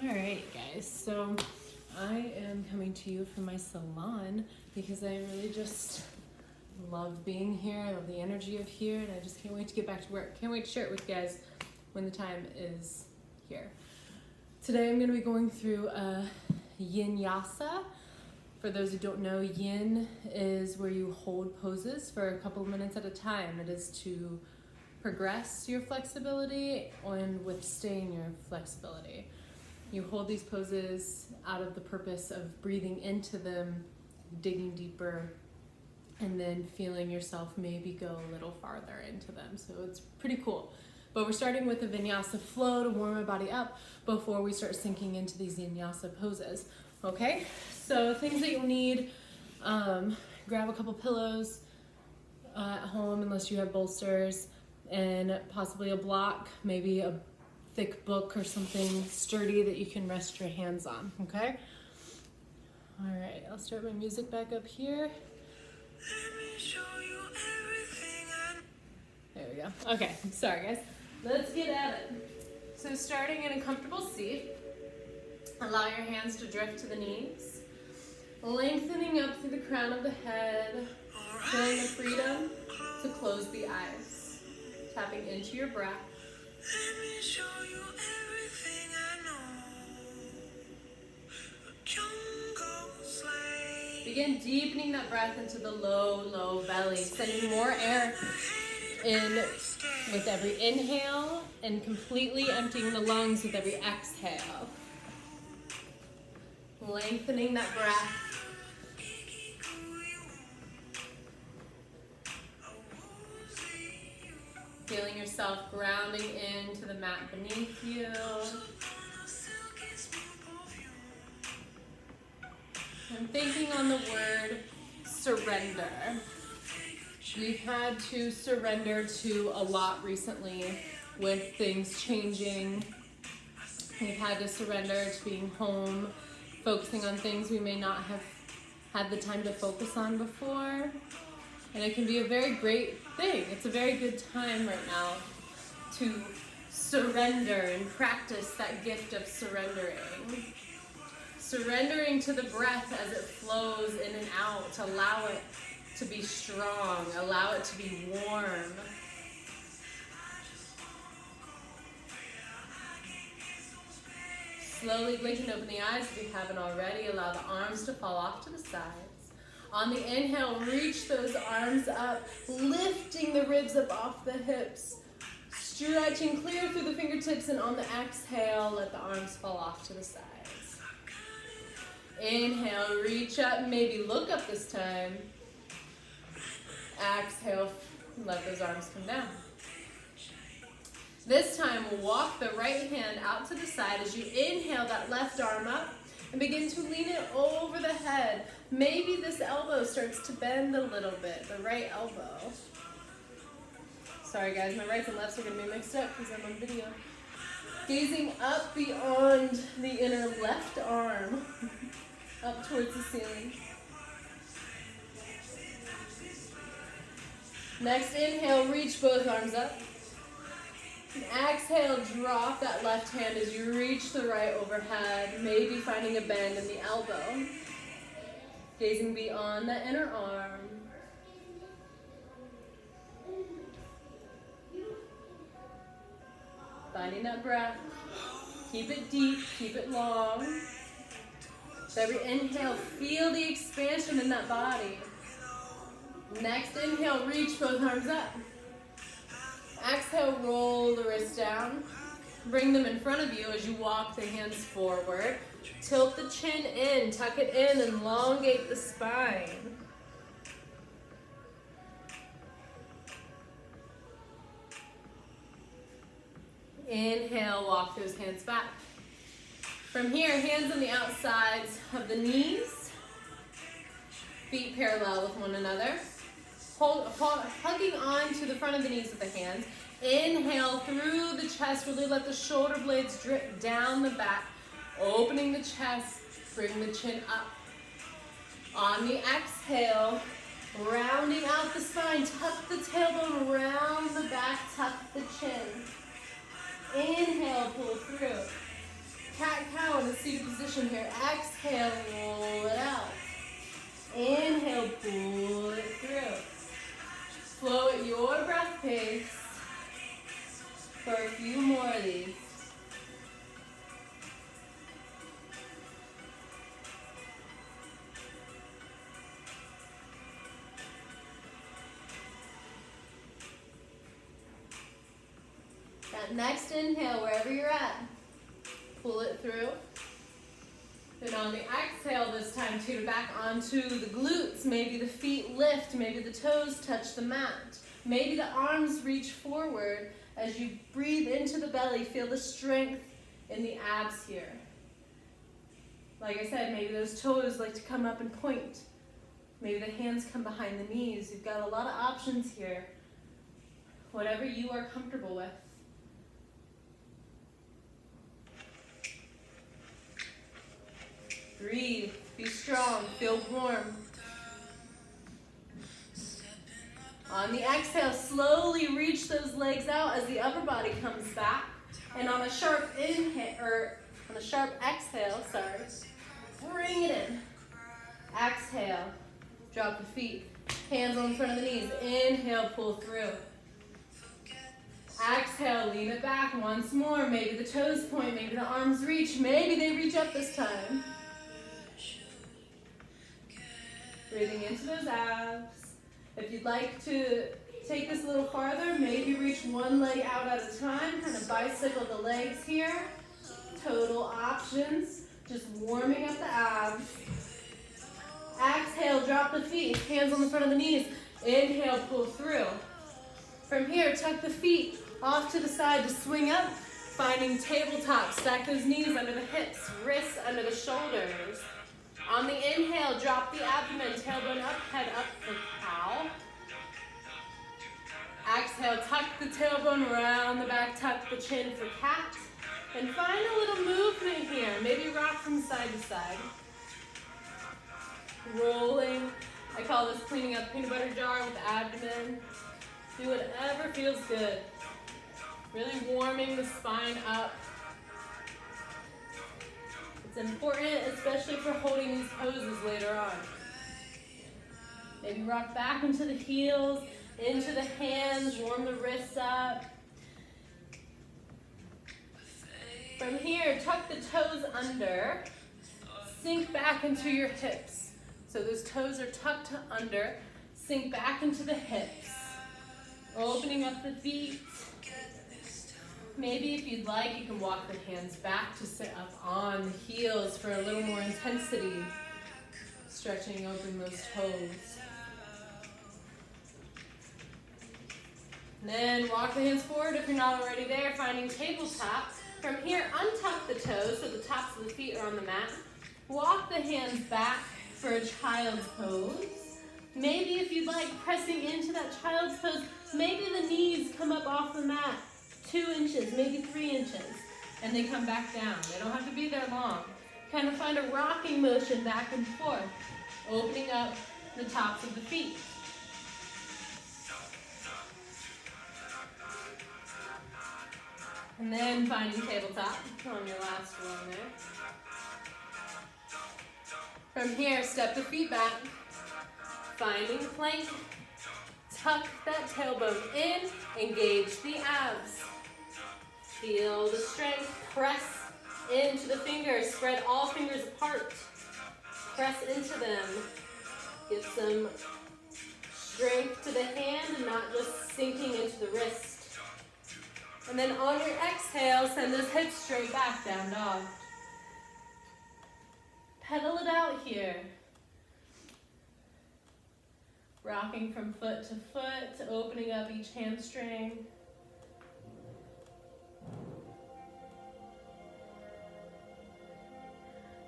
All right, guys, so I am coming to you from my salon because I really just love being here. I love the energy of here, and I just can't wait to get back to work. Can't wait to share it with you guys when the time is here. Today I'm going to be going through a Yinyasa. For those who don't know, Yin is where you hold poses for a couple of minutes at a time. It is to progress your flexibility and withstand your flexibility. You hold these poses out of the purpose of breathing into them, digging deeper, and then feeling yourself maybe go a little farther into them. So it's pretty cool. But we're starting with a Vinyasa flow to warm our body up before we start sinking into these Yinyasa poses. Okay, so things that you'll need, grab a couple pillows at home unless you have bolsters, and possibly a block, maybe a thick book or something sturdy that you can rest your hands on, okay? All right, I'll start my music back up here. Let me show you everything There we go. Okay, sorry guys. Let's get at it. So starting in a comfortable seat, allow your hands to drift to the knees, lengthening up through the crown of the head, feeling the freedom to close the eyes, tapping into your breath. Let me show you everything I know. Begin deepening that breath into the low belly, sending more air in with every inhale and completely emptying the lungs with every exhale. Lengthening that breath. Feeling yourself grounding into the mat beneath you. And thinking on the word surrender. We've had to surrender to a lot recently with things changing. We've had to surrender to being home, focusing on things we may not have had the time to focus on before. And it can be a very great thing. It's a very good time right now to surrender and practice that gift of surrendering. Surrendering to the breath as it flows in and out. Allow it to be strong. Allow it to be warm. Slowly blink and open the eyes if you haven't already. Allow the arms to fall off to the sides. On the inhale, reach those arms up, lifting the ribs up off the hips, stretching clear through the fingertips, and on the exhale, let the arms fall off to the sides. Inhale, reach up, maybe look up this time. Exhale, let those arms come down. This time, walk the right hand out to the side as you inhale that left arm up and begin to lean it over the head. Maybe this elbow starts to bend a little bit, the right elbow. Sorry guys, my rights and lefts are gonna be mixed up because I'm on video. Gazing up beyond the inner left arm, up towards the ceiling. Next inhale, reach both arms up. And exhale, drop that left hand as you reach the right overhead, maybe finding a bend in the elbow. Gazing beyond the inner arm. Finding that breath. Keep it deep, keep it long. So every inhale, feel the expansion in that body. Next inhale, reach both arms up. Exhale, roll the wrists down. Bring them in front of you as you walk the hands forward. Tilt the chin in, tuck it in, and elongate the spine. Inhale, walk those hands back. From here, hands on the outsides of the knees. Feet parallel with one another. Hugging on to the front of the knees with the hands. Inhale through the chest. Really let the shoulder blades drip down the back. Opening the chest. Bring the chin up. On the exhale, rounding out the spine. Tuck the tailbone around the back. Tuck the chin. Inhale, pull through. Cat-cow the seated position here. Exhale, roll it out. Inhale, pull it through. Flow at your breath pace for a few more of these. That next inhale, wherever you're at, pull it through. Then on the exhale this time, to back onto the glutes. Maybe the feet lift, maybe the toes touch the mat. Maybe the arms reach forward. As you breathe into the belly, feel the strength in the abs here. Like I said, maybe those toes like to come up and point. Maybe the hands come behind the knees. You've got a lot of options here. Whatever you are comfortable with. Breathe, be strong, feel warm. On the exhale, slowly reach those legs out as the upper body comes back. And on a sharp inhale, or on a sharp exhale, bring it in. Exhale, drop the feet, hands on the front of the knees. Inhale, pull through. Exhale, lean it back once more. Maybe the toes point, maybe the arms reach, maybe they reach up this time. Breathing into those abs. If you'd like to take this a little farther, maybe reach one leg out at a time, kind of bicycle the legs here. Total options, just warming up the abs. Exhale, drop the feet, hands on the front of the knees. Inhale, pull through. From here, tuck the feet off to the side to swing up, finding tabletop. Stack those knees under the hips, wrists under the shoulders. On the inhale, drop the abdomen, tailbone up, head up for cow. Exhale, tuck the tailbone around the back, tuck the chin for cat. And find a little movement here. Maybe rock from side to side. Rolling. I call this cleaning up peanut butter jar with the abdomen. Do whatever feels good. Really warming the spine up. It's important, especially for holding these poses later on. Maybe rock back into the heels, into the hands, warm the wrists up. From here, tuck the toes under, sink back into your hips. So those toes are tucked under, sink back into the hips. Opening up the feet. Maybe if you'd like, you can walk the hands back to sit up on the heels for a little more intensity. Stretching open those toes. And then walk the hands forward if you're not already there, finding tabletop. From here, untuck the toes so the tops of the feet are on the mat. Walk the hands back for a child's pose. Maybe if you'd like, pressing into that child's pose, maybe the knees come up off the mat 2 inches, maybe 3 inches, and they come back down. They don't have to be there long. Kind of find a rocking motion back and forth, opening up the tops of the feet. And then finding tabletop on your last one there. From here, step the feet back, finding the plank, tuck that tailbone in, engage the abs. Feel the strength, press into the fingers, spread all fingers apart. Press into them. Give some strength to the hand and not just sinking into the wrist. And then on your exhale, send those hips straight back, down dog. Pedal it out here. Rocking from foot to foot, opening up each hamstring.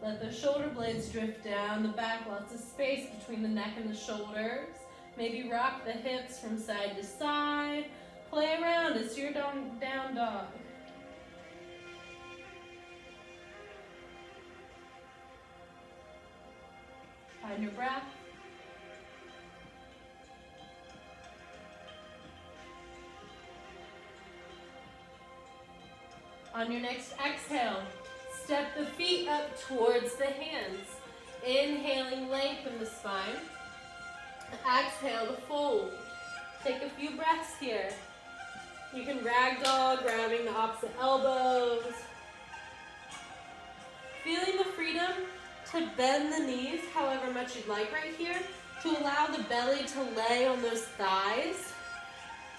Let the shoulder blades drift down the back, lots of space between the neck and the shoulders. Maybe rock the hips from side to side. Play around as you're down dog. Find your breath. On your next exhale, step the feet up towards the hands. Inhaling, lengthen the spine. Exhale to fold. Take a few breaths here. You can ragdoll, grabbing the opposite elbows. Feeling the freedom to bend the knees however much you'd like right here, to allow the belly to lay on those thighs.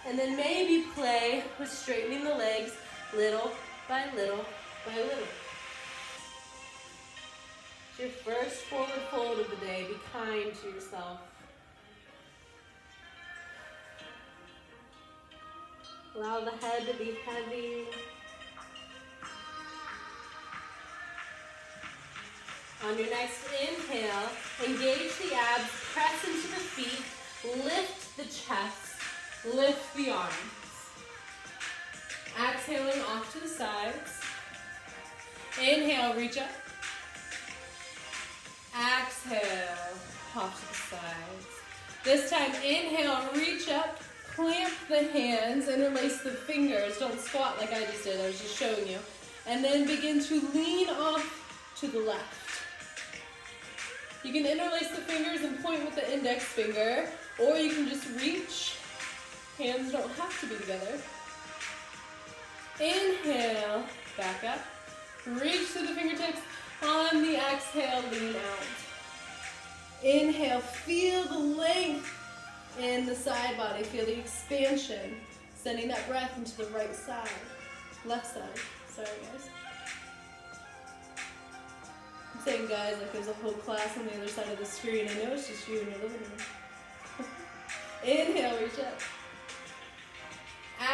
And then maybe play with straightening the legs little by little by little. It's your first forward fold of the day. Be kind to yourself. Allow the head to be heavy. On your next inhale, engage the abs, press into the feet, lift the chest, lift the arms. Exhaling off to the sides. Inhale, reach up. Exhale, off to the sides. This time, inhale, reach up, clamp the hands, interlace the fingers. Don't squat like I just did, I was just showing you. And then begin to lean off to the left. You can interlace the fingers and point with the index finger, or you can just reach. Hands don't have to be together. Inhale, back up. Reach to the fingertips. On the exhale, lean out. Inhale, feel the length in the side body. Feel the expansion. Sending that breath into the right side. Left side. Sorry, guys. I'm saying guys like there's a whole class on the other side of the screen. I know it's just you in your living room. Inhale, reach up.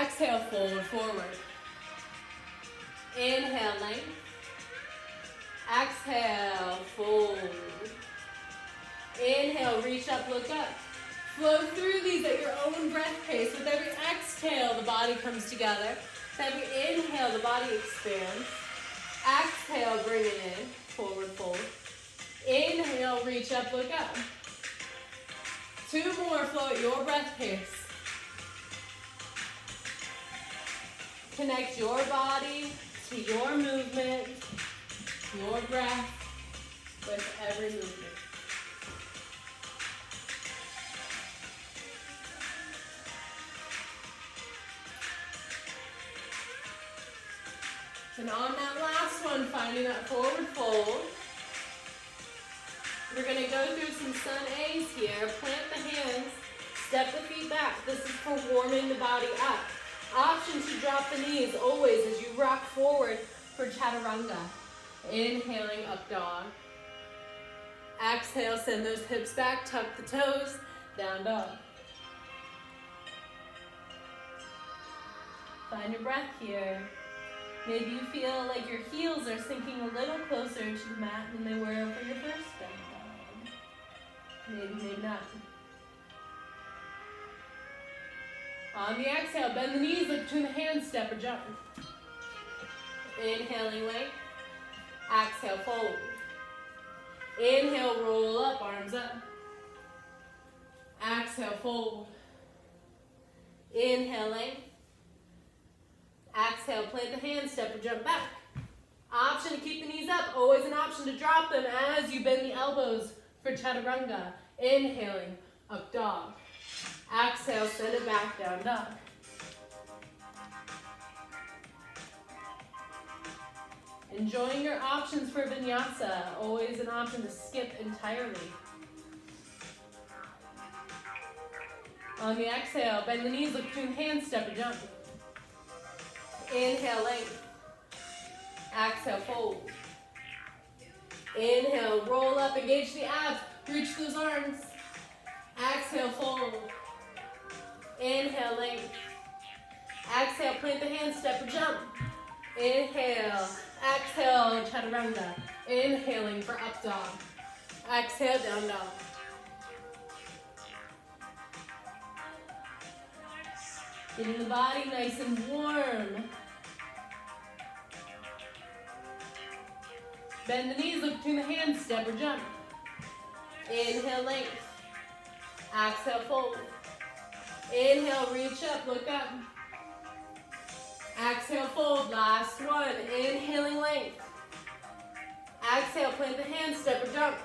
Exhale, fold forward. Inhale, length. Exhale, fold. Inhale, reach up, look up. Flow through these at your own breath pace. With every exhale, the body comes together. With every inhale, the body expands. Exhale, bring it in. Forward fold. Inhale, reach up, look up. 2 more, flow at your breath pace. Connect your body to your movement, your breath, with every movement. And on that last one, finding that forward fold, we're going to go through some sun A's here. Plant the hands, step the feet back. This is for warming the body up. Option to drop the knees always as you rock forward for chaturanga. Inhaling, up dog. Exhale, send those hips back, tuck the toes, down dog. Find your breath here. Maybe you feel like your heels are sinking a little closer to the mat than they were for your first down dog. Maybe, maybe not. On the exhale, bend the knees, look between the hands, step or jump. Inhaling length. Exhale, fold. Inhale, roll up, arms up. Exhale, fold. Inhale, length. Exhale, plant the hands, step or jump back. Option to keep the knees up, always an option to drop them as you bend the elbows for chaturanga. Inhaling, up dog. Exhale, send it back, down dog. Enjoying your options for vinyasa, always an option to skip entirely. On the exhale, bend the knees, look between hands, step or jump. Inhale, length. Exhale, fold. Inhale, roll up, engage the abs, reach those arms. Exhale, fold. Inhale, length. Exhale, plant the hands, step or jump. Inhale, exhale, chaturanga. Inhaling for up dog. Exhale, down dog. Getting the body nice and warm. Bend the knees, look between the hands, step or jump. Inhale, length. Exhale, fold. Inhale, reach up, look up. Exhale, fold, last one. Inhaling length. Exhale, plant the hands, step or jump.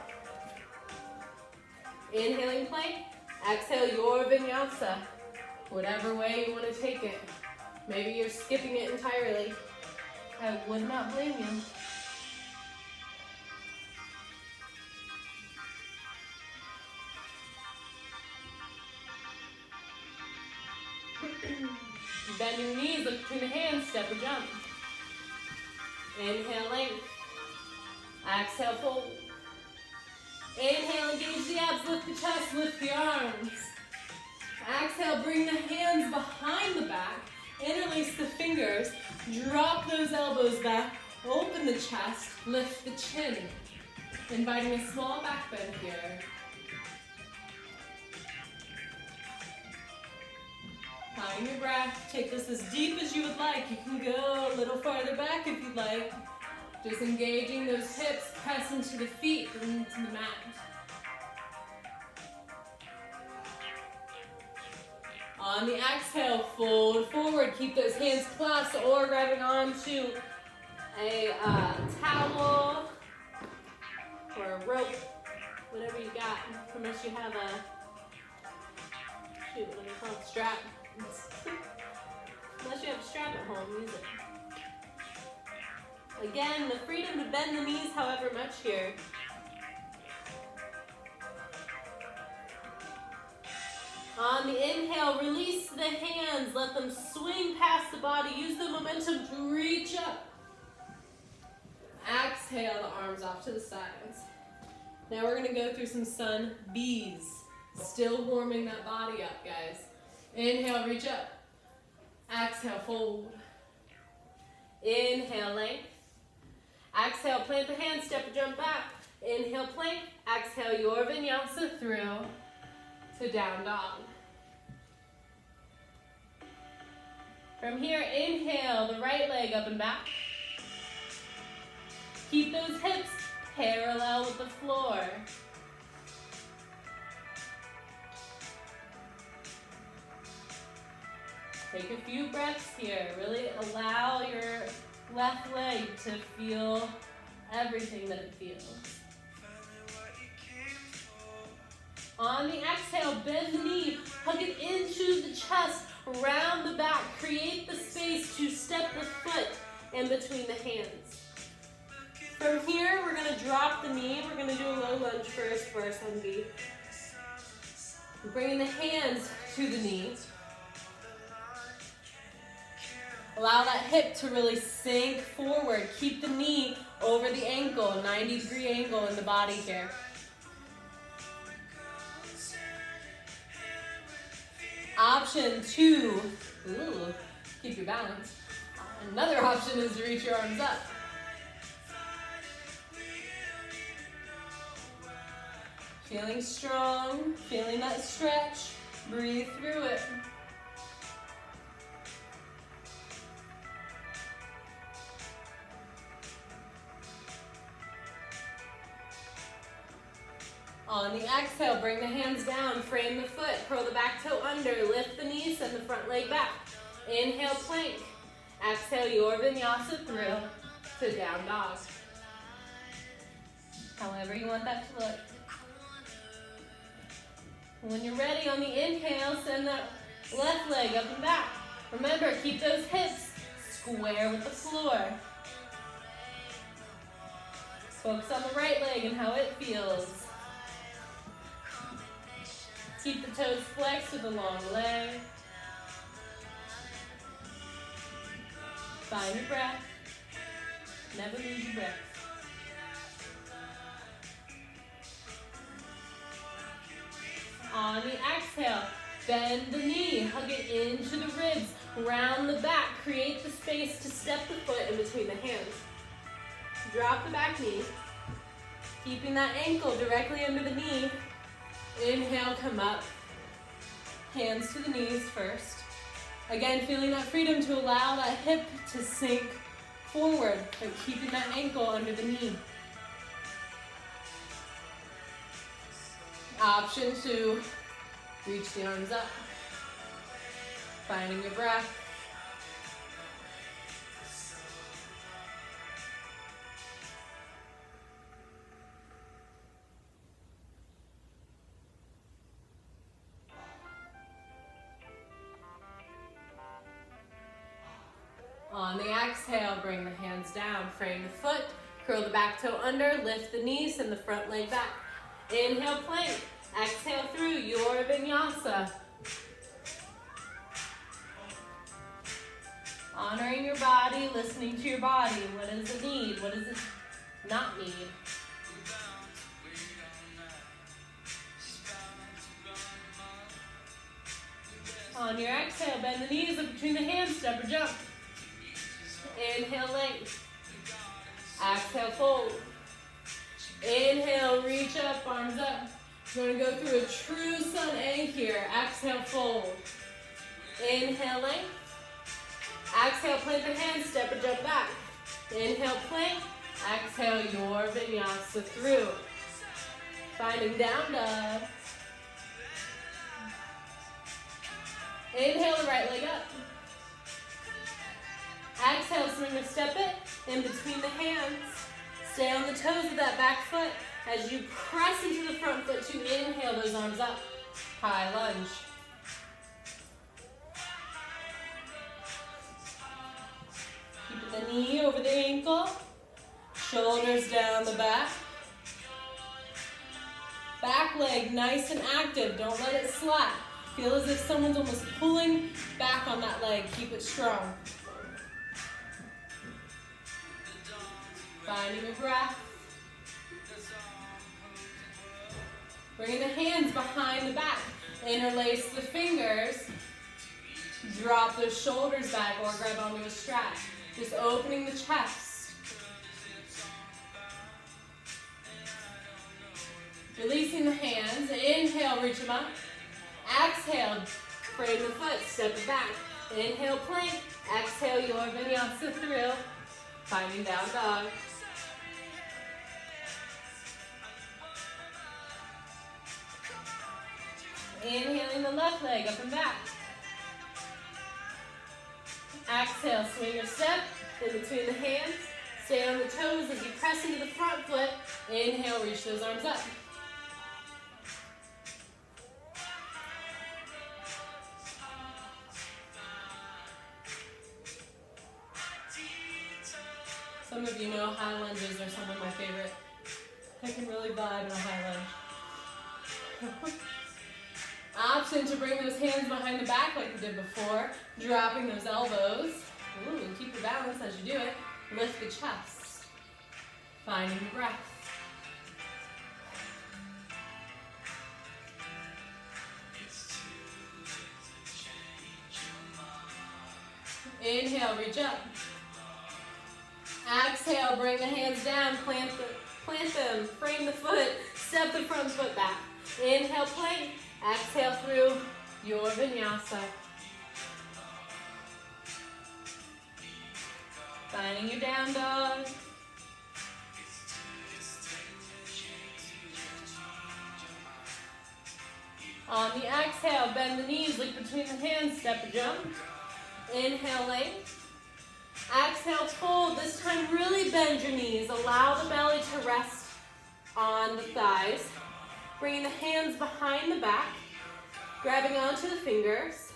Inhaling plank. Exhale, your vinyasa. Whatever way you want to take it. Maybe you're skipping it entirely. I would not blame you. Bend your knees, look between the hands, step or jump. Inhale, length. Exhale, fold. Inhale, engage the abs, lift the chest, lift the arms. Exhale, bring the hands behind the back, interlace the fingers, drop those elbows back, open the chest, lift the chin. Inviting a small back bend here. Find your breath, take this as deep as you would like. You can go a little farther back if you'd like. Just engaging those hips, press into the feet and into the mat. On the exhale, fold forward. Keep those hands clasped or grabbing onto a towel or a rope, whatever you got, unless you have a, what do they call it, strap. Unless you have a strap at home, use it. Again, the freedom to bend the knees however much here. On the inhale, release the hands. Let them swing past the body. Use the momentum to reach up. Exhale the arms off to the sides. Now we're going to go through some sun B's. Still warming that body up, guys. Inhale, reach up. Exhale, fold. Inhale, length. Exhale, plant the hands, step or jump back. Inhale, plank. Exhale, your vinyasa through to down dog. From here, inhale the right leg up and back. Keep those hips parallel with the floor. Take a few breaths here. Really allow your left leg to feel everything that it feels. On the exhale, bend the knee, hug it into the chest, round the back. Create the space to step the foot in between the hands. From here, we're going to drop the knee. We're going to do a low lunge first for our sun B. Bringing the hands to the knees. Allow that hip to really sink forward. Keep the knee over the ankle, 90-degree angle in the body here. Option 2, keep your balance. Another option is to reach your arms up. Feeling strong, feeling that stretch, breathe through it. On the exhale, bring the hands down, frame the foot, curl the back toe under, lift the knees, send the front leg back. Inhale, plank. Exhale, your vinyasa through to down dog. However you want that to look. When you're ready, on the inhale, send that left leg up and back. Remember, keep those hips square with the floor. Focus on the right leg and how it feels. Keep the toes flexed with a long leg. Find your breath. Never lose your breath. On the exhale, bend the knee, hug it into the ribs, round the back, create the space to step the foot in between the hands. Drop the back knee, keeping that ankle directly under the knee. Inhale, come up, hands to the knees first. Again, feeling that freedom to allow that hip to sink forward, but keeping that ankle under the knee. Option 2, reach the arms up, finding your breath. Exhale, bring the hands down, frame the foot, curl the back toe under, lift the knees, send the front leg back. Inhale, plank. Exhale through your Vinyasa. Honoring your body, listening to your body. What does it need? What does it not need? On your exhale, bend the knees, look between the hands, step or jump. Inhale, length. Exhale, fold. Inhale, reach up, arms up. You're going to go through a true sun A here. Exhale, fold. Inhale, length. Exhale, plant the hands, step or jump back. Inhale, plank. Exhale, your Vinyasa through. Finding down dog. Inhale the right leg up. Exhale, swing or step it in between the hands. Stay on the toes of that back foot as you press into the front foot to inhale those arms up. High lunge. Keep the knee over the ankle. Shoulders down the back. Back leg nice and active. Don't let it slack. Feel as if someone's almost pulling back on that leg. Keep it strong. Finding your breath. Bringing the hands behind the back. Interlace the fingers. Drop the shoulders back or grab onto a strap. Just opening the chest. Releasing the hands. Inhale, reach them up. Exhale, frame the foot, step it back. Inhale, plank. Exhale, your Vinyasa through. Finding down dog. Inhaling the left leg up and back. Exhale, swing or step in between the hands. Stay on the toes as you press into the front foot. Inhale, reach those arms up. Some of you know high lunges are some of my favorite. I can really vibe in a high lunge. Option to bring those hands behind the back like we did before. Dropping those elbows. Ooh, keep your balance as you do it. Lift the chest. Finding the breath. Inhale, reach up. Exhale, bring the hands down, plant them, frame the foot, step the front foot back. Inhale, plank. Exhale through your Vinyasa. Finding your down dog. On the exhale, bend the knees, look between the hands, step or jump. Inhale, length. Exhale, fold. This time, really bend your knees. Allow the belly to rest on the thighs. Bringing the hands behind the back. Grabbing onto the fingers.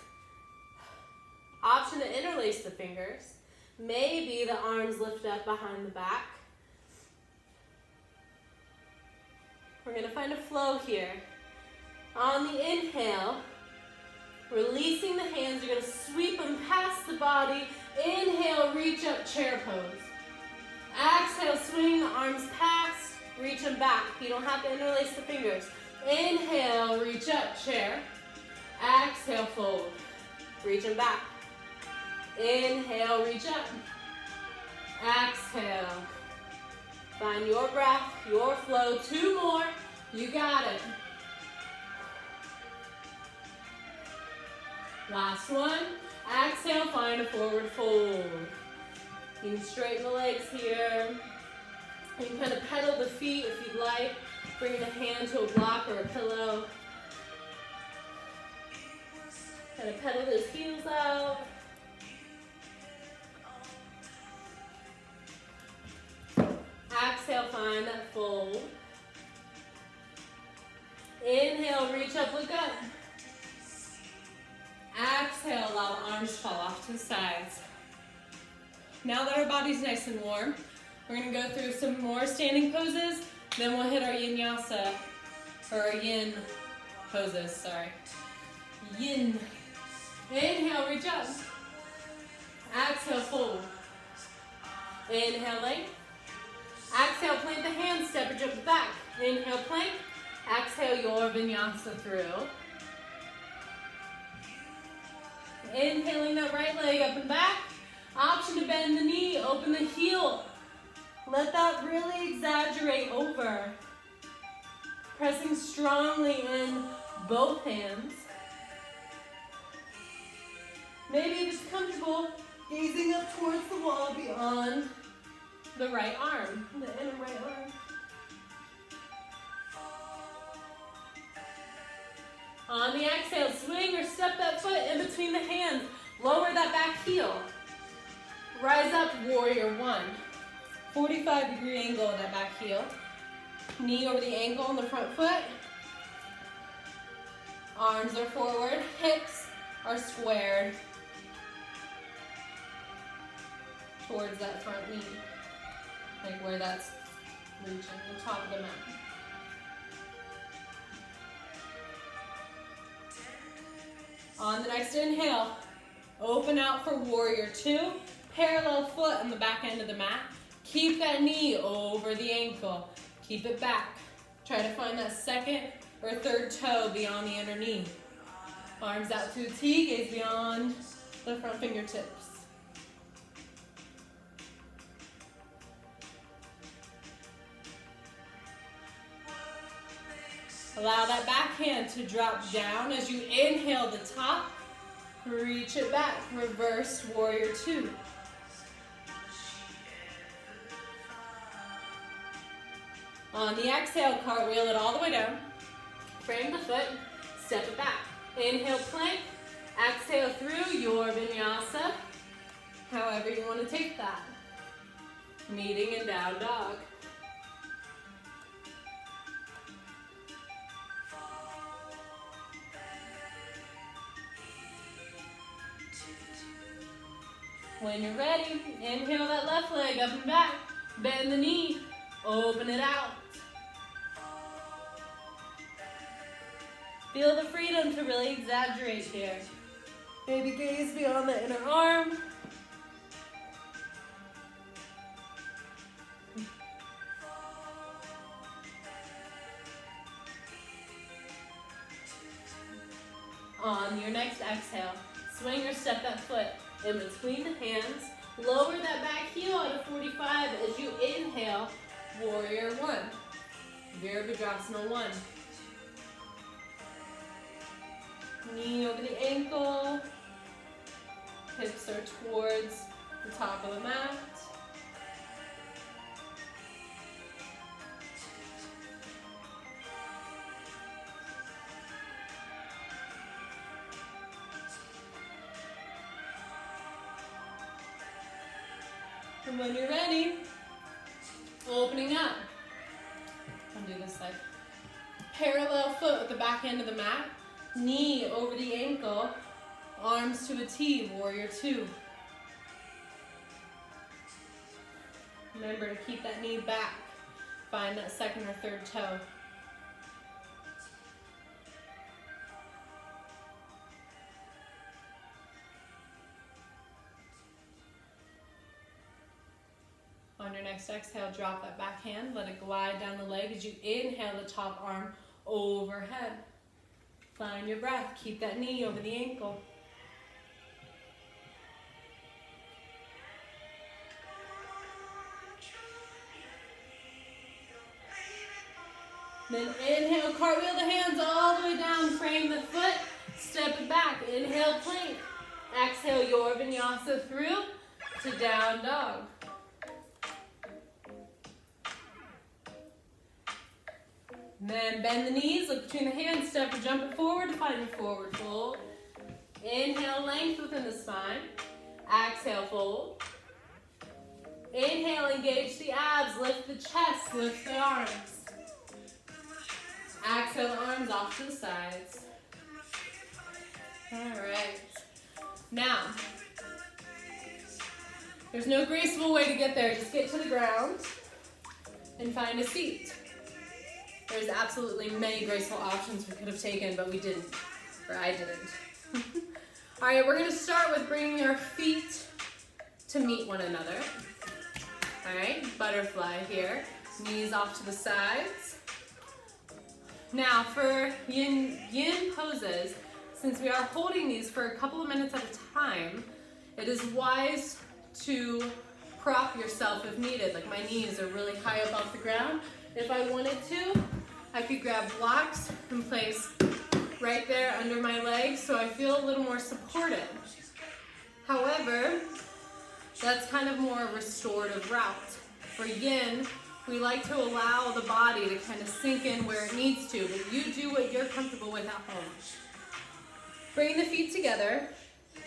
Option to interlace the fingers. Maybe the arms lift up behind the back. We're going to find a flow here. On the inhale, releasing the hands, you're going to sweep them past the body. Inhale, reach up, chair pose. Exhale, swing the arms past, reach them back. You don't have to interlace the fingers. Inhale, reach up, chair. Exhale, fold. Reach them back. Inhale, reach up. Exhale. Find your breath, your flow. 2 more. You got it. Last one. Exhale, find a forward fold. You can straighten the legs here. You can kind of pedal the feet if you'd like. Bring the hand to a block or a pillow. Kind of pedal those heels out. Exhale, find that fold. Inhale, reach up, look up. Exhale, allow the arms to fall off to the sides. Now that our body's nice and warm, we're gonna go through some more standing poses, then we'll hit our Yinyasa, or our Yin poses, sorry. Yin. Inhale, reach up. Exhale, fold. Inhale, length. Exhale, plant the hands, step or jump back. Inhale, plank. Exhale, your vinyasa through. Inhaling that right leg up and back. Option to bend the knee, open the heel. Let that really exaggerate over. Pressing strongly in both hands. Maybe if it's comfortable, gazing up towards the wall beyond the right arm, the inner right arm. On the exhale, swing or step that foot in between the hands. Lower that back heel. Rise up, warrior one. 45-degree angle in that back heel. Knee over the ankle on the front foot. Arms are forward, hips are squared towards that front knee. Like where that's reaching the top of the mat. On the next inhale, open out for warrior two. Parallel foot on the back end of the mat. Keep that knee over the ankle. Keep it back. Try to find that second or third toe beyond the inner knee. Arms out to a T, gaze beyond the front fingertips. Allow that back hand to drop down as you inhale the top. Reach it back, reverse warrior two. On the exhale, cartwheel it all the way down. Frame the foot, step it back. Inhale, plank. Exhale through your vinyasa. However you want to take that. Meeting in down dog. When you're ready, inhale that left leg up and back. Bend the knee. Open it out. Feel the freedom to really exaggerate here. Maybe gaze beyond the inner arm. On your next exhale, swing or step that foot in between the hands. Lower that back heel at a 45 as you inhale, warrior one. Virabhadrasana one. Knee over the ankle. Hips are towards the top of the mat. And when you're ready, opening up. I'll do this side. Parallel foot with the back end of the mat. Knee over the ankle. Arms to a T, warrior two. Remember to keep that knee back. Find that second or third toe. On your next exhale, drop that back hand. Let it glide down the leg as you inhale the top arm overhead. Find your breath. Keep that knee over the ankle. Then inhale, cartwheel the hands all the way down. Frame the foot. Step it back. Inhale, plank. Exhale, your vinyasa through to down dog. Then bend the knees, look between the hands, step or jump it forward to find your forward fold. Inhale, length within the spine. Exhale, fold. Inhale, engage the abs, lift the chest, lift the arms. Exhale, arms off to the sides. All right. Now, There's no graceful way to get there. Just get to the ground and find a seat. There's absolutely many graceful options we could have taken, but we didn't, or I didn't. All right, we're gonna start with bringing our feet to meet one another. All right, butterfly here, knees off to the sides. Now for yin poses, since we are holding these for a couple of minutes at a time, it is wise to prop yourself if needed. Like my knees are really high up off the ground. If I wanted to, I could grab blocks and place right there under my legs so I feel a little more supported. However, that's kind of more a restorative route. For yin, we like to allow the body to kind of sink in where it needs to, but you do what you're comfortable with at home. Bring the feet together.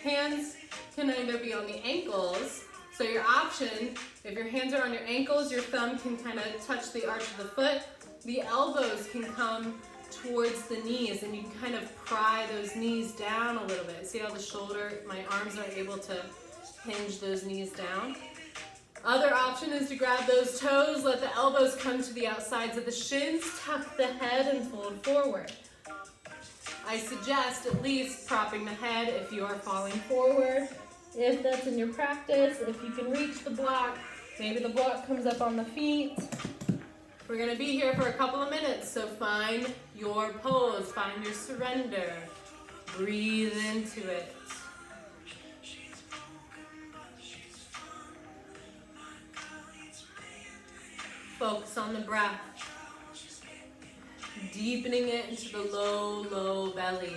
Hands can either be on the ankles, so your option, if your hands are on your ankles, your thumb can kind of touch the arch of the foot. The elbows can come towards the knees, and you can kind of pry those knees down a little bit. See how the shoulder, my arms are able to hinge those knees down? Other option is to grab those toes, let the elbows come to the outsides of the shins, tuck the head and fold forward. I suggest at least propping the head if you are falling forward. If that's in your practice, if you can reach the block, maybe the block comes up on the feet. We're gonna be here for a couple of minutes, so find your pose, find your surrender. Breathe into it. Focus on the breath. Deepening it into the low, low belly.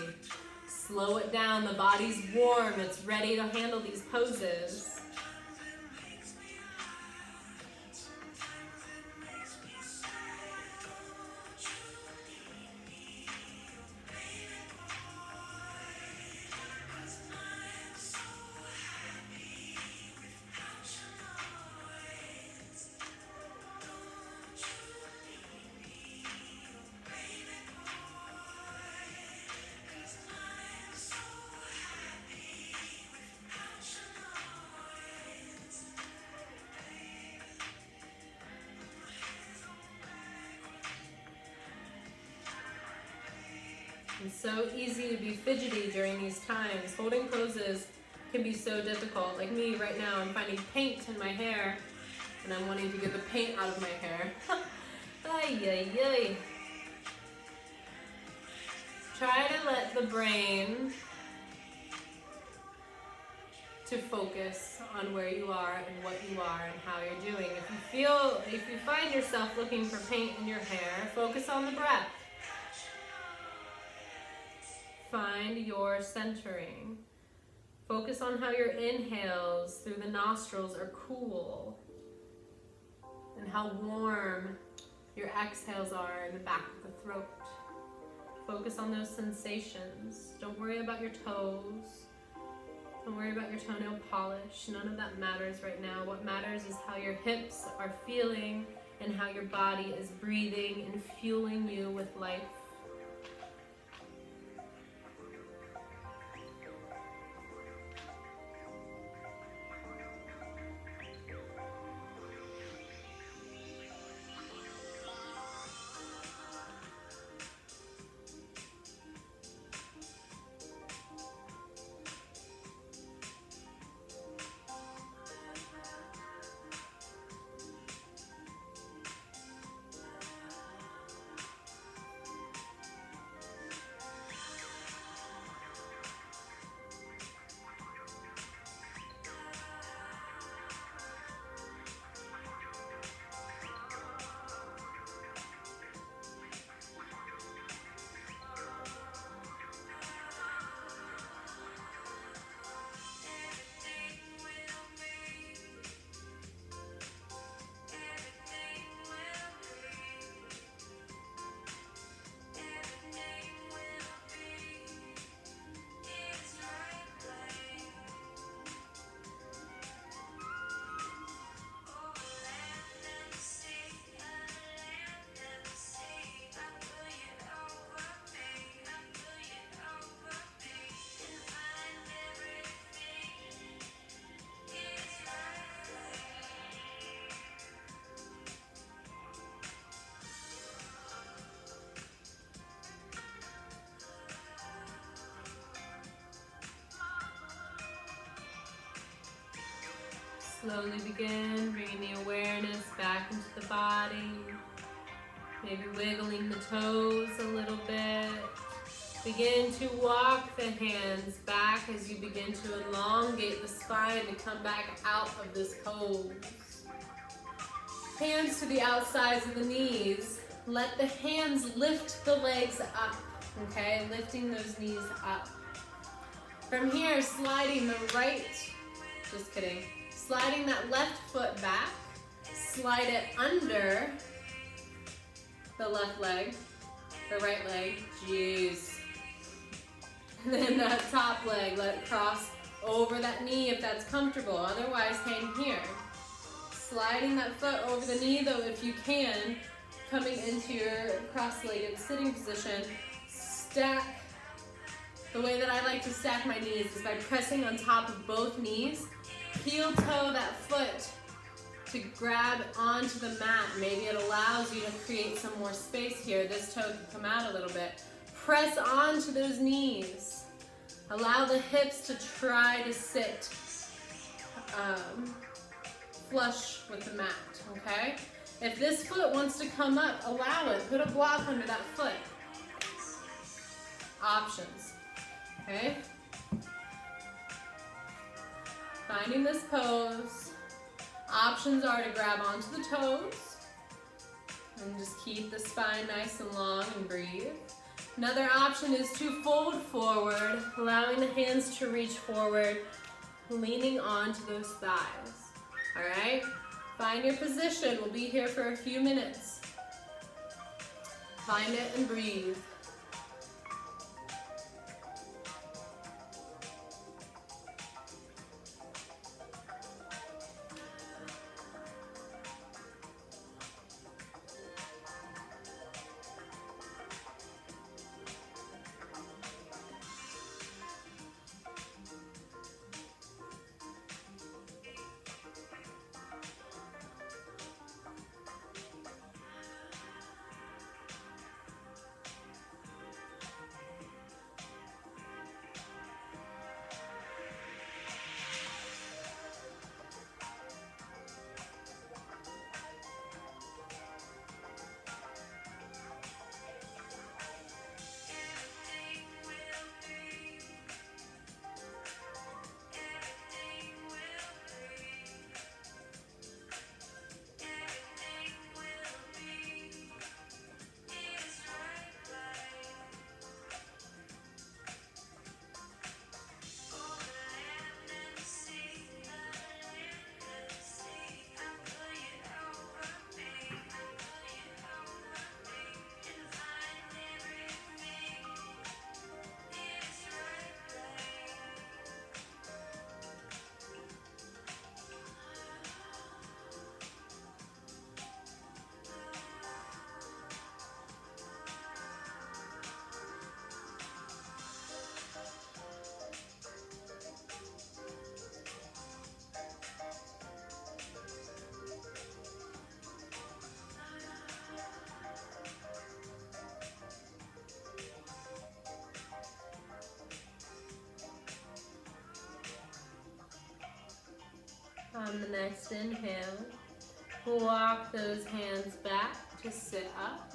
Slow it down, the body's warm, it's ready to handle these poses. It's so easy to be fidgety during these times. Holding poses can be so difficult. Like me right now, I'm finding paint in my hair and I'm wanting to get the paint out of my hair. Ay, ay, ay. Try to let the brain to focus on where you are and what you are and how you're doing. If you find yourself looking for paint in your hair, focus on the breath. Find your centering. Focus on how your inhales through the nostrils are cool and how warm your exhales are in the back of the throat. Focus on those sensations. Don't worry about your toes. Don't worry about your toenail polish. None of that matters right now. What matters is how your hips are feeling and how your body is breathing and fueling you with life. Slowly begin bringing the awareness back into the body. Maybe wiggling the toes a little bit. Begin to walk the hands back as you begin to elongate the spine to come back out of this pose. Hands to the outsides of the knees. Let the hands lift the legs up, okay? Lifting those knees up. From here, sliding the right, just kidding, sliding that left foot back, slide it under the left leg, the right leg, jeez. And then that top leg, let it cross over that knee if that's comfortable, otherwise hang here. Sliding that foot over the knee though if you can, coming into your cross-legged sitting position, stack. The way that I like to stack my knees is by pressing on top of both knees, heel toe that foot to grab onto the mat. Maybe it allows you to create some more space here. This toe can come out a little bit. Press onto those knees. Allow the hips to try to sit flush with the mat, okay? If this foot wants to come up, allow it. Put a block under that foot. Options, okay? Finding this pose. Options are to grab onto the toes and just keep the spine nice and long and breathe. Another option is to fold forward, allowing the hands to reach forward, leaning onto those thighs. All right? Find your position. We'll be here for a few minutes. Find it and breathe. On the next inhale, walk those hands back to sit up.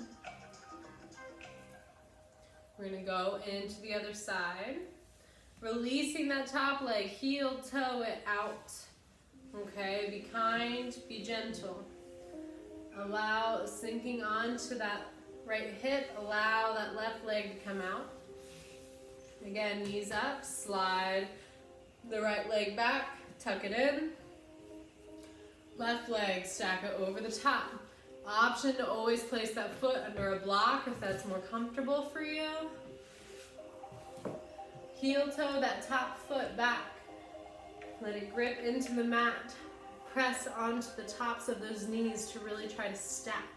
We're gonna go into the other side. Releasing that top leg, heel toe it out. Okay, be kind, be gentle. Allow sinking onto that right hip, allow that left leg to come out. Again, knees up, slide the right leg back, tuck it in. Left leg, stack it over the top. Option to always place that foot under a block if that's more comfortable for you. Heel toe that top foot back. Let it grip into the mat. Press onto the tops of those knees to really try to stack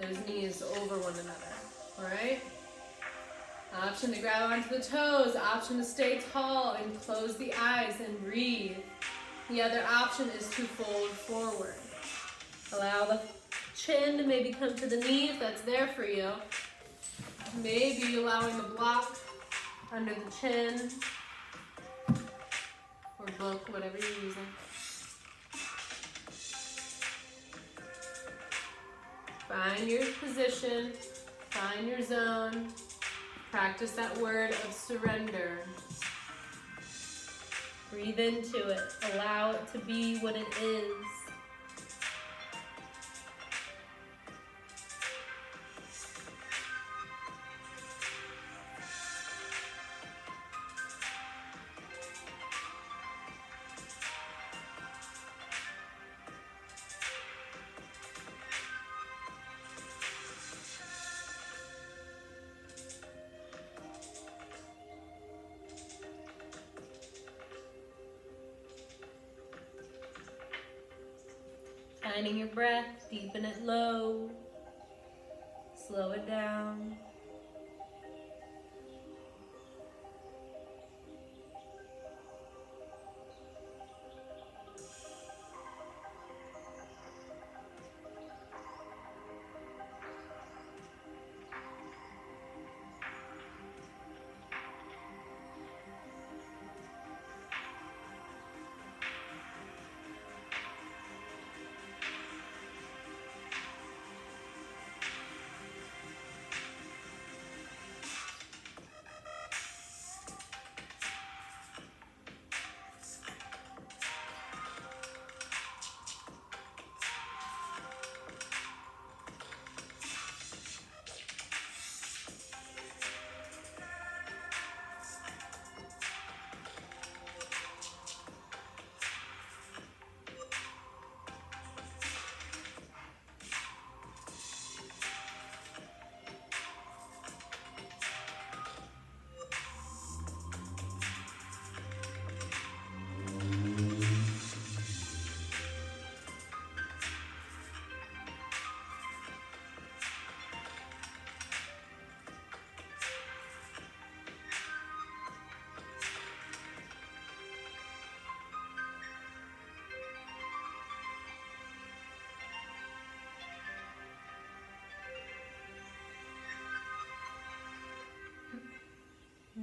those knees over one another, all right? Option to grab onto the toes. Option to stay tall and close the eyes and breathe. The other option is to fold forward. Allow the chin to maybe come to the knee if that's there for you. Maybe allowing the block under the chin or book, whatever you're using. Find your position, find your zone. Practice that word of surrender. Breathe into it. Allow it to be what it is. Finding your breath, deepen it low, slow it down.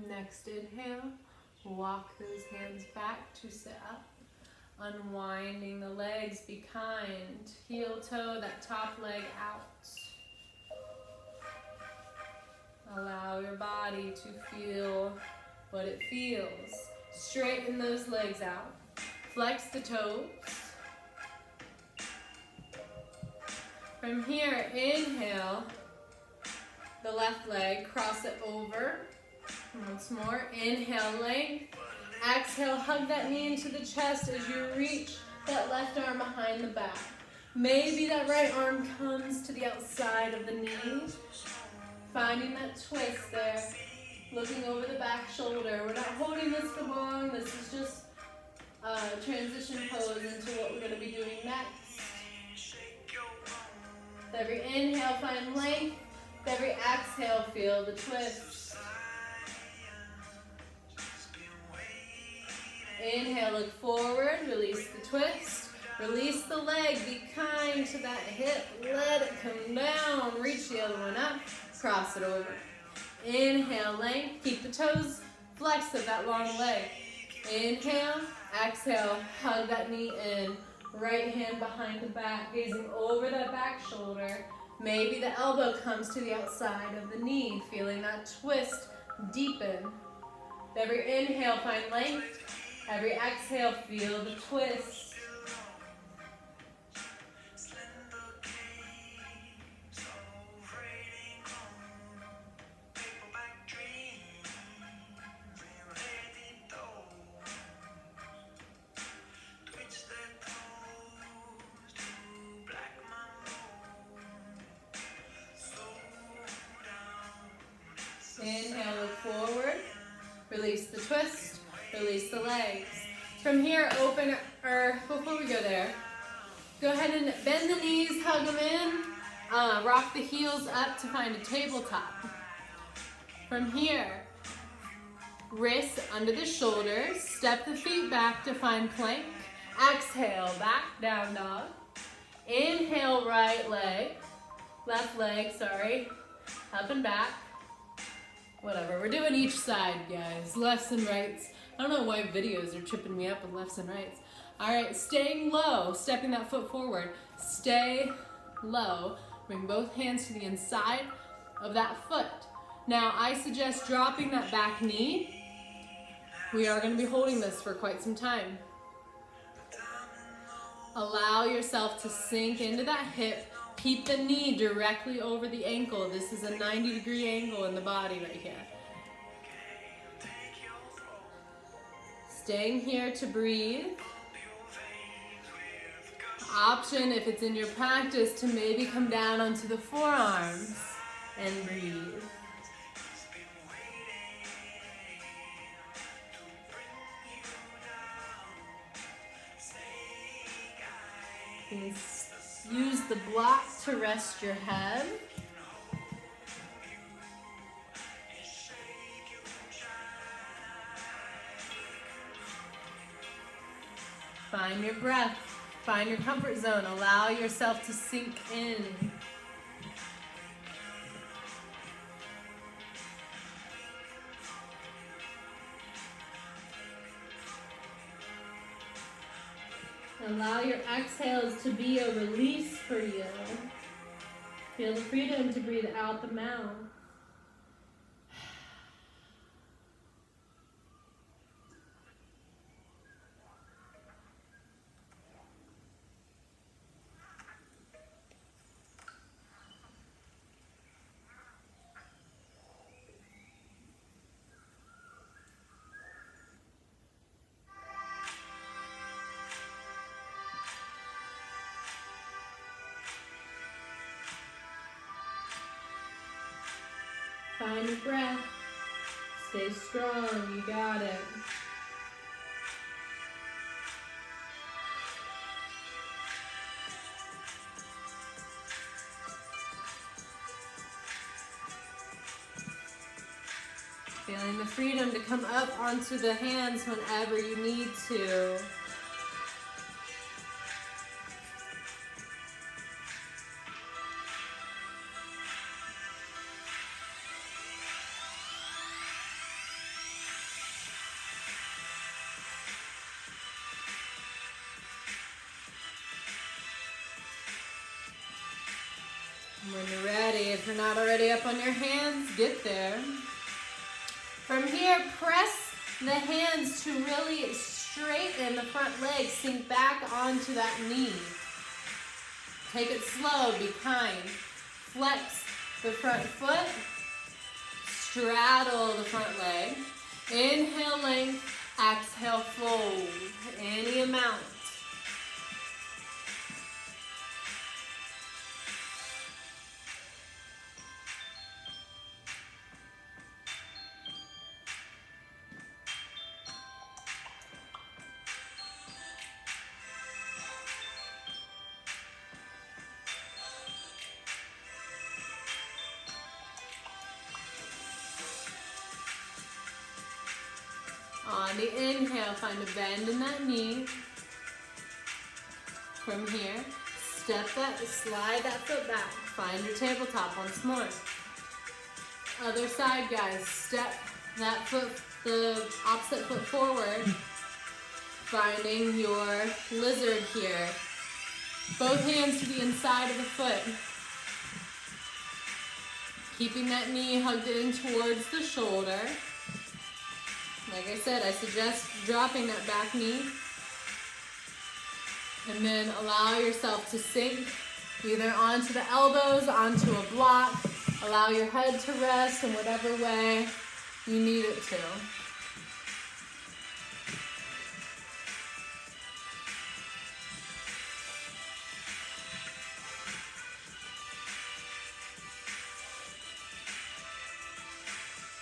Next inhale, walk those hands back to sit up. Unwinding the legs, be kind. Heel toe that top leg out. Allow your body to feel what it feels. Straighten those legs out. Flex the toes. From here, inhale the left leg, cross it over. Once more, inhale, length. Exhale, hug that knee into the chest as you reach that left arm behind the back. Maybe that right arm comes to the outside of the knee. Finding that twist there. Looking over the back shoulder. We're not holding this for long. This is just a transition pose into what we're going to be doing next. With every inhale, find length. With every exhale, feel the twist. Inhale, look forward, release the twist. Release the leg, be kind to that hip. Let it come down, reach the other one up, cross it over. Inhale, length, keep the toes flexed of that long leg. Inhale, exhale, hug that knee in. Right hand behind the back, gazing over that back shoulder. Maybe the elbow comes to the outside of the knee, feeling that twist deepen. Every inhale, find length. Every exhale, feel the twist. Inhale, look forward. Release the twist. Release the legs. From here, open, or before we go there, go ahead and bend the knees, hug them in, rock the heels up to find a tabletop. From here, wrists under the shoulders, step the feet back to find plank. Exhale, back, down dog. Inhale, right leg, left leg, sorry, up and back. Whatever, we're doing each side, guys, lefts and rights. I don't know why videos are tripping me up with lefts and rights. All right, staying low, stepping that foot forward. Stay low. Bring both hands to the inside of that foot. Now, I suggest dropping that back knee. We are going to be holding this for quite some time. Allow yourself to sink into that hip. Keep the knee directly over the ankle. This is a 90-degree angle in the body right here. Staying here to breathe. Option, if it's in your practice, to maybe come down onto the forearms and breathe. Use the block to rest your head. Find your breath. Find your comfort zone. Allow yourself to sink in. Allow your exhales to be a release for you. Feel the freedom to breathe out the mouth. Find your breath. Stay strong. You got it. Feeling the freedom to come up onto the hands whenever you need to. When you're ready, if you're not already up on your hands, get there. From here, press the hands to really straighten the front leg, sink back onto that knee. Take it slow, be kind. Flex the front foot, straddle the front leg. Inhale, length, exhale, fold. Any amount. On the inhale, find a bend in that knee. From here, slide that foot back. Find your tabletop once more. Other side, guys. Step that foot, the opposite foot forward. Finding your lizard here. Both hands to the inside of the foot. Keeping that knee hugged in towards the shoulder. Like I said, I suggest dropping that back knee. And then allow yourself to sink either onto the elbows, onto a block. Allow your head to rest in whatever way you need it to.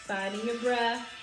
Finding your breath.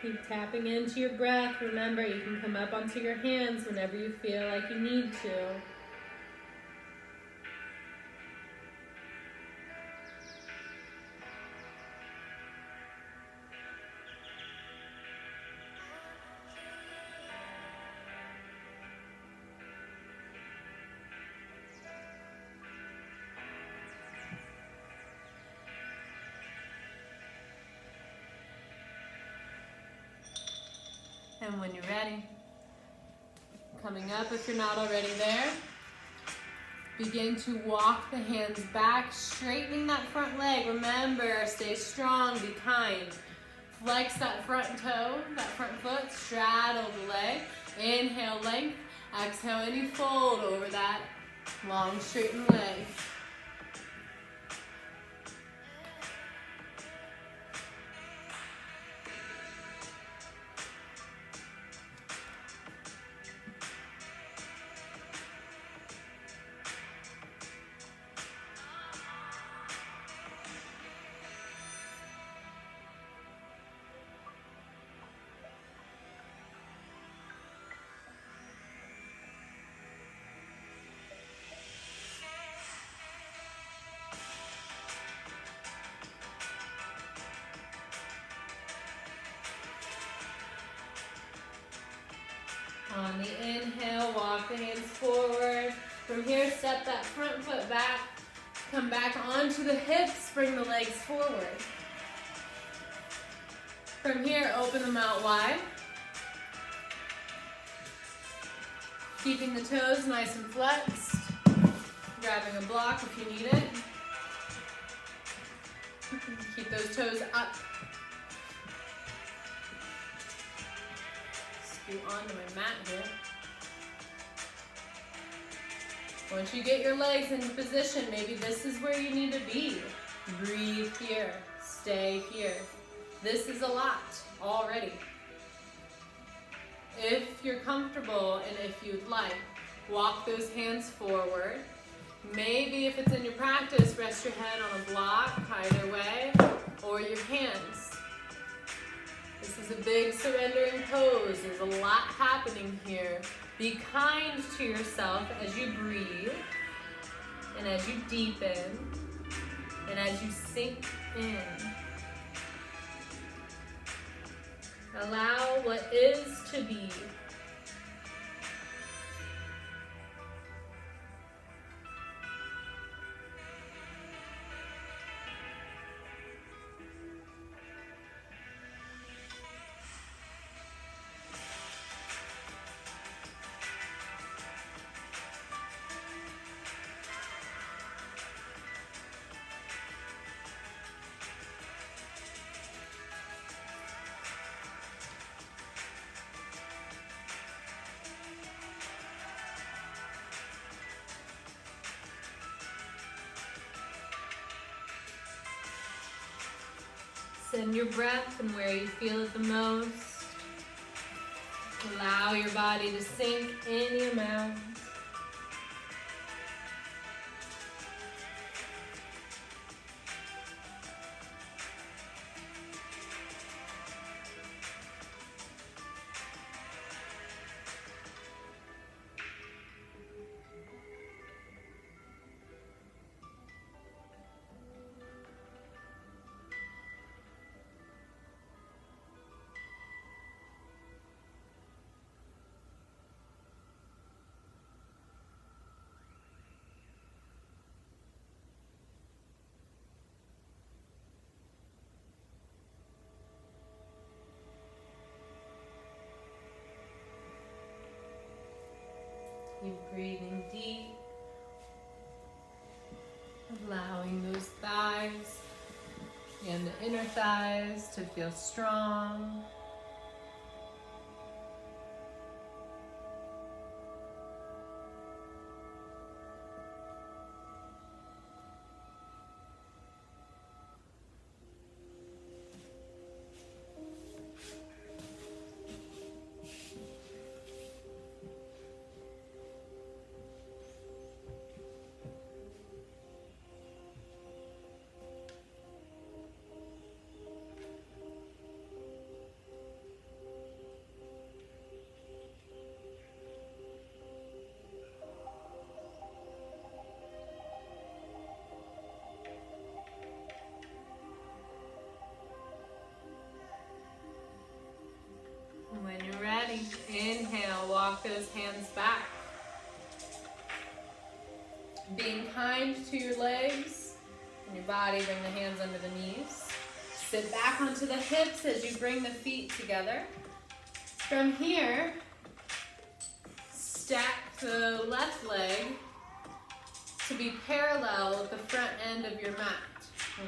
Keep tapping into your breath. Remember, you can come up onto your hands whenever you feel like you need to. And when you're ready, coming up if you're not already there, begin to walk the hands back, straightening that front leg. Remember, stay strong, be kind. Flex that front toe, that front foot, straddle the leg. Inhale, length. Exhale, and you fold over that long, straightened leg. On the inhale, walk the hands forward. From here, step that front foot back. Come back onto the hips, bring the legs forward. From here, open them out wide. Keeping the toes nice and flexed. Grabbing a block if you need it. Keep those toes up. Scoot onto my mat here. Once you get your legs in position, maybe this is where you need to be. Breathe here, stay here. This is a lot already. If you're comfortable and if you'd like, walk those hands forward. Maybe if it's in your practice, rest your head on a block, either way, or your hands. This is a big surrendering pose. There's a lot happening here. Be kind to yourself as you breathe, and as you deepen, and as you sink in. Allow what is to be. Send your breath and where you feel it the most. Allow your body to sink in your mouth. Keep breathing deep, allowing those thighs and the inner thighs to feel strong. Being kind to your legs and your body, bring the hands under the knees. Sit back onto the hips as you bring the feet together. From here, stack the left leg to be parallel with the front end of your mat,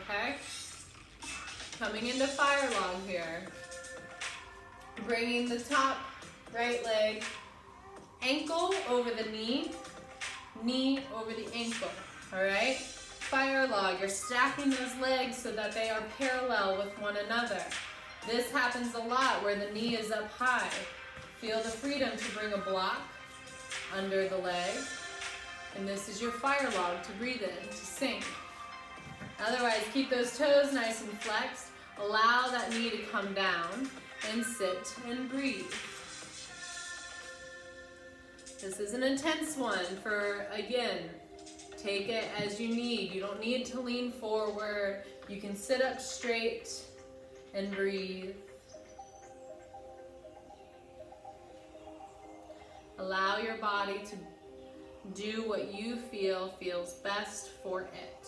okay? Coming into fire log here. Bringing the top right leg, ankle over the knee, knee over the ankle, all right? Fire log, you're stacking those legs so that they are parallel with one another. This happens a lot where the knee is up high. Feel the freedom to bring a block under the leg. And this is your fire log to breathe in, to sink. Otherwise, keep those toes nice and flexed. Allow that knee to come down and sit and breathe. This is an intense one for, again, take it as you need. You don't need to lean forward. You can sit up straight and breathe. Allow your body to do what you feel feels best for it.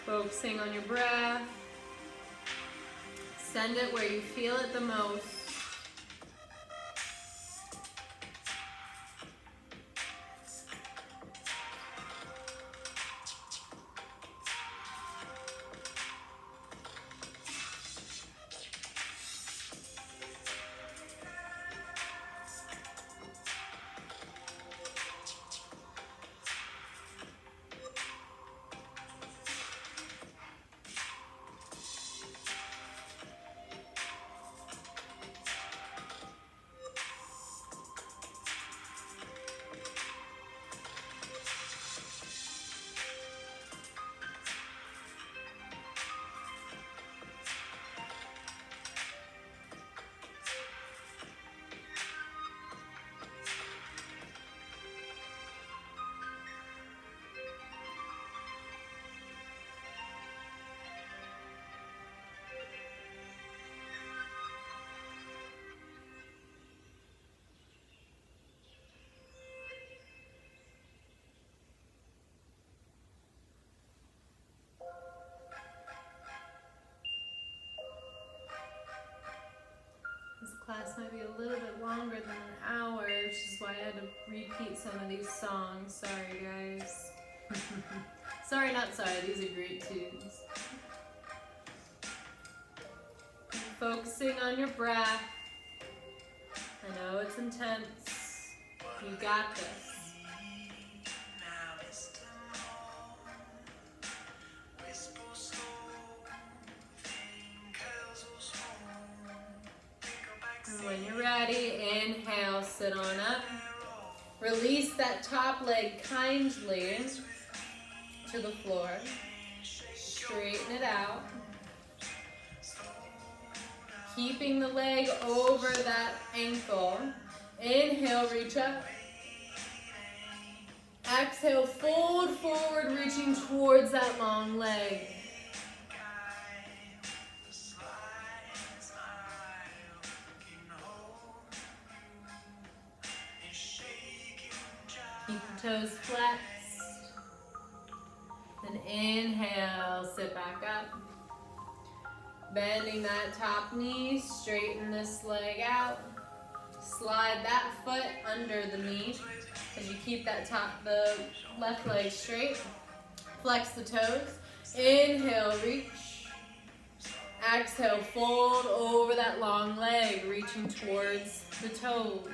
Focusing on your breath. Send it where you feel it the most. This class might be a little bit longer than an hour, which is why I had to repeat some of these songs. Sorry, guys. Sorry, not sorry. These are great tunes. Focusing on your breath. I know it's intense. You got this. When you're ready, inhale, sit on up. Release that top leg kindly to the floor. Straighten it out. Keeping the leg over that ankle. Inhale, reach up. Exhale, fold forward, reaching towards that long leg. Keep the toes flexed. Then inhale, sit back up. Bending that top knee, straighten this leg out. Slide that foot under the knee as you keep the left leg straight. Flex the toes. Inhale, reach. Exhale, fold over that long leg, reaching towards the toes.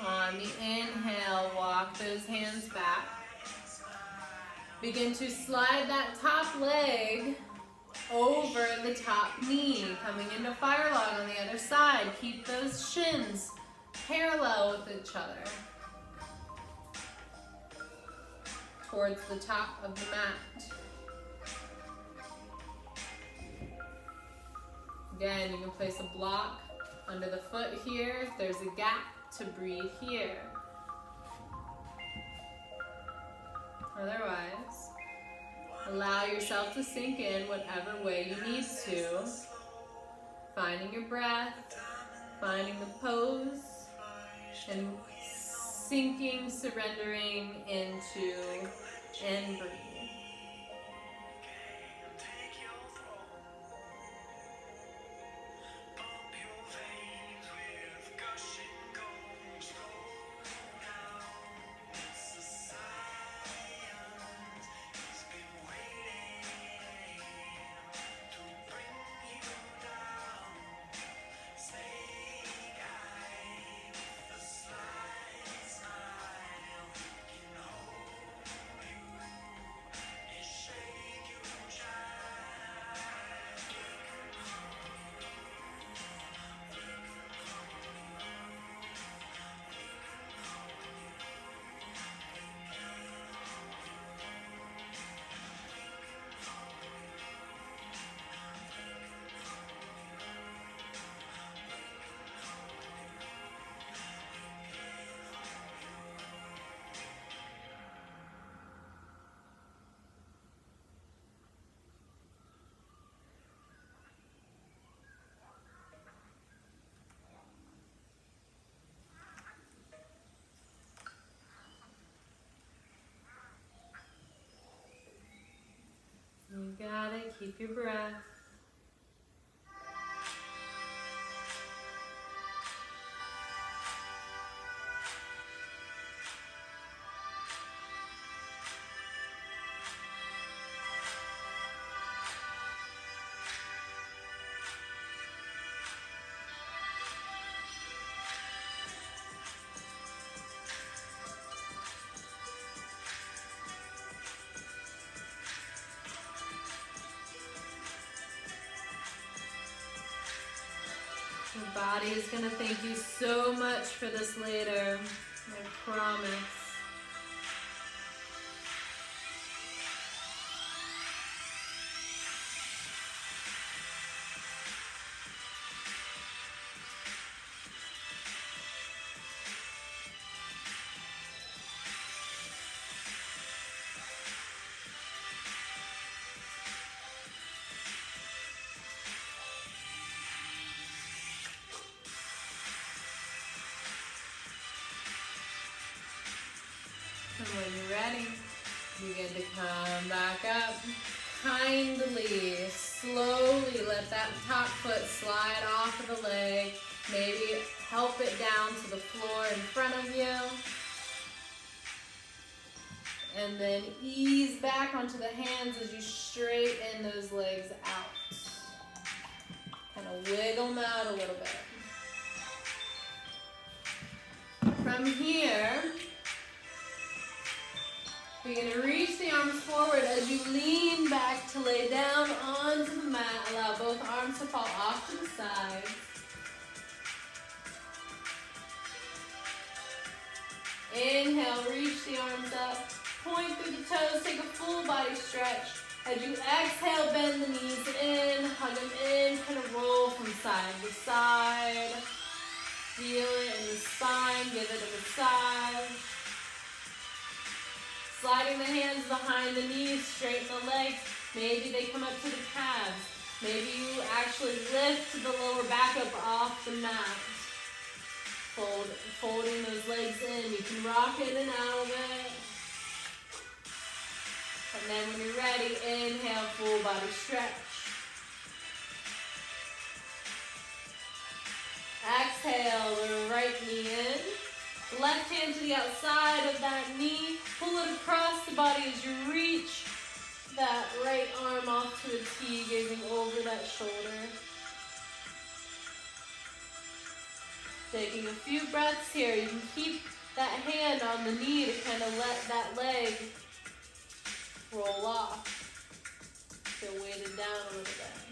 On the inhale, walk those hands back. Begin to slide that top leg over the top knee, coming into fire log on the other side. Keep those shins parallel with each other towards the top of the mat. Again, you can place a block under the foot here. If there's a gap, to breathe here. Otherwise, allow yourself to sink in whatever way you need to. Finding your breath, finding the pose, and sinking, surrendering into and breathe. You got it. Keep your breath. Your body is going to thank you so much for this later. I promise. And when you're ready, begin to come back up. Kindly, slowly let that top foot slide off of the leg. Maybe help it down to the floor in front of you. And then ease back onto the hands as you straighten those legs out. Kind of wiggle them out a little bit. From here, begin to reach the arms forward as you lean back to lay down onto the mat. Allow both arms to fall off to the side. Inhale, reach the arms up. Point through the toes, take a full body stretch. As you exhale, bend the knees in, hug them in, kind of roll from side to side. Feel it in the spine, give it a massage. Sliding the hands behind the knees, straighten the legs. Maybe they come up to the calves. Maybe you actually lift the lower back up off the mat. Folding those legs in. You can rock in and out of it. And then when you're ready, inhale, full body stretch. Exhale, the right knee in. Left hand to the outside of that knee. Pull it across the body as you reach that right arm off to a T, gazing over that shoulder. Taking a few breaths here. You can keep that hand on the knee to kind of let that leg roll off. So to weight it down a little bit.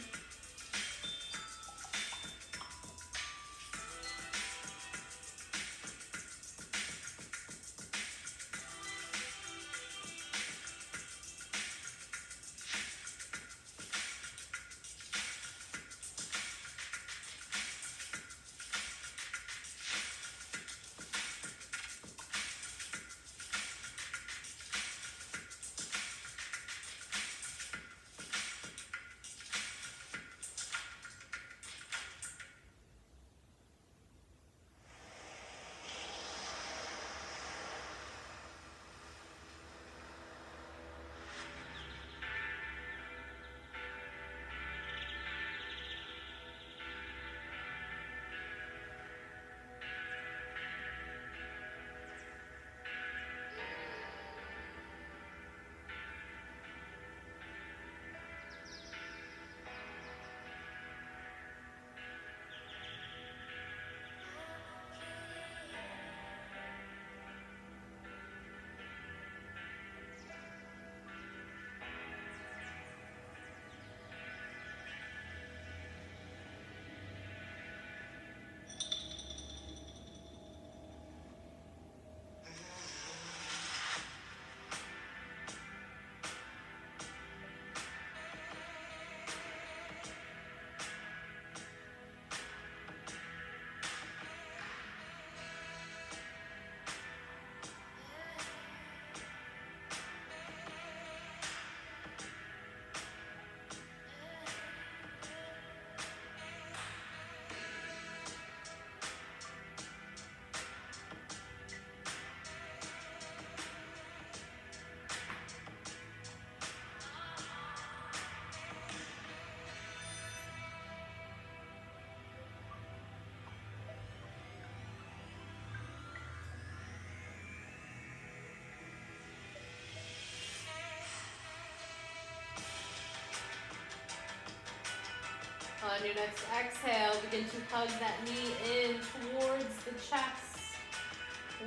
On your next exhale, begin to hug that knee in towards the chest.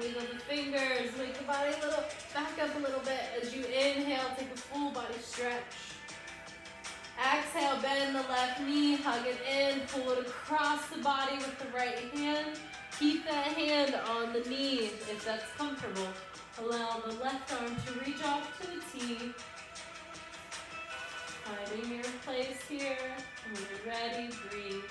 Wiggle the fingers, make the body a little back up a little bit. As you inhale, take a full body stretch. Exhale, bend the left knee, hug it in, pull it across the body with the right hand. Keep that hand on the knee if that's comfortable. Allow the left arm to reach off to the T. Finding your place here. When you're ready, breathe.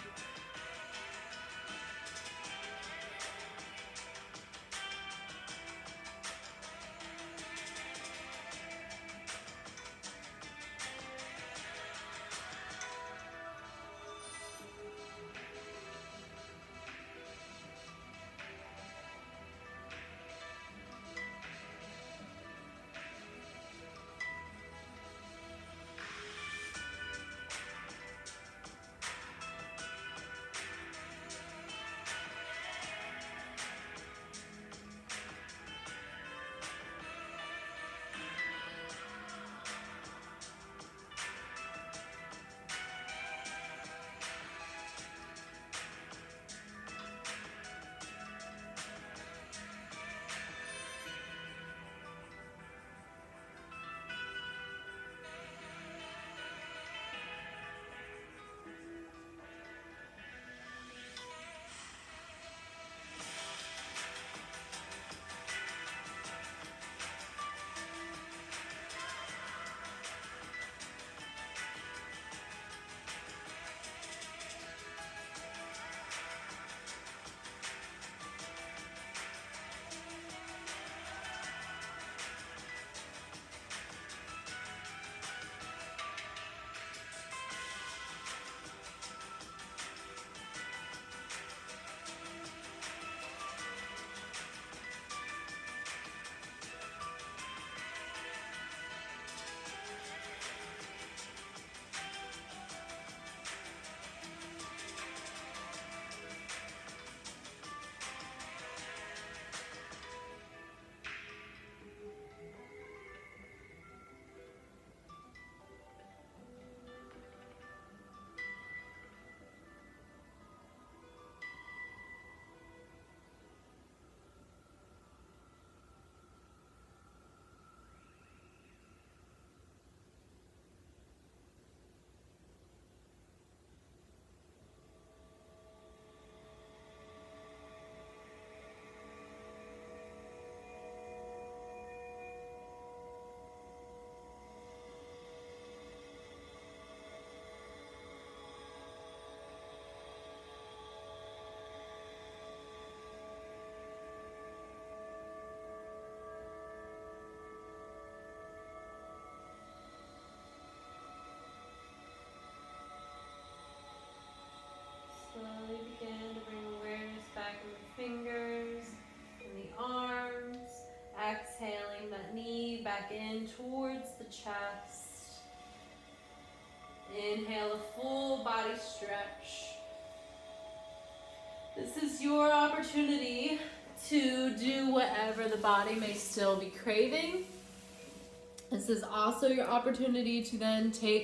back in towards the chest. Inhale, a full body stretch. This is your opportunity to do whatever the body may still be craving. This is also your opportunity to then take